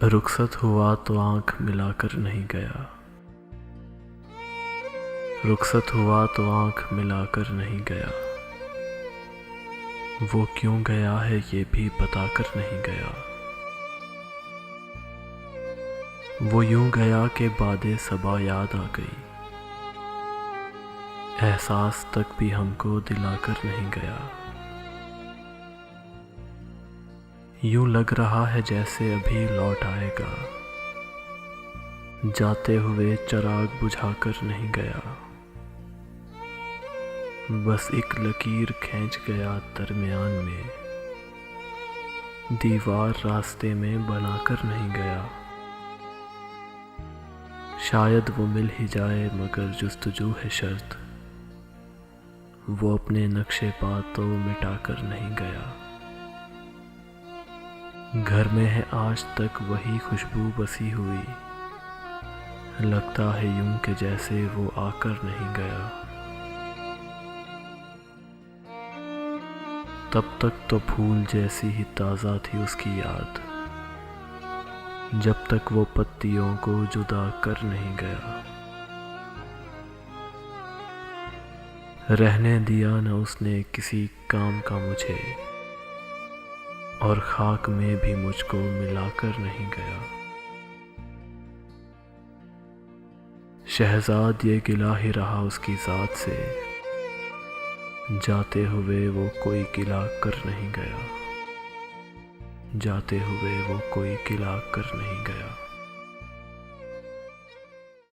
रुखसत हुआ तो आंख मिलाकर नहीं गया। रुखसत हुआ तो आंख मिलाकर नहीं गया। वो क्यों गया है ये भी बताकर नहीं गया। वो यूं गया कि बादे सबा याद आ गई। एहसास तक भी हमको दिलाकर नहीं गया। यूं लग रहा है जैसे अभी लौट आएगा। जाते हुए चिराग बुझाकर नहीं गया। बस एक लकीर खींच गया दरमियान में। दीवार रास्ते में बनाकर नहीं गया। शायद वो मिल ही जाए मगर जुस्तजू है शर्त। वो अपने नक्शे पा तो मिटाकर नहीं गया। घर में है आज तक वही खुशबू बसी हुई। लगता है यूं कि जैसे वो आकर नहीं गया। तब तक तो फूल जैसी ही ताज़ा थी उसकी याद, जब तक वो पत्तियों को जुदा कर नहीं गया। रहने दिया न उसने किसी काम का मुझे, और खाक में भी मुझको मिलाकर नहीं गया। शहजाद ये गिला ही रहा उसकी ज़ात से। जाते हुए वो कोई गिला कर नहीं गया। जाते हुए वो कोई गिला कर नहीं गया।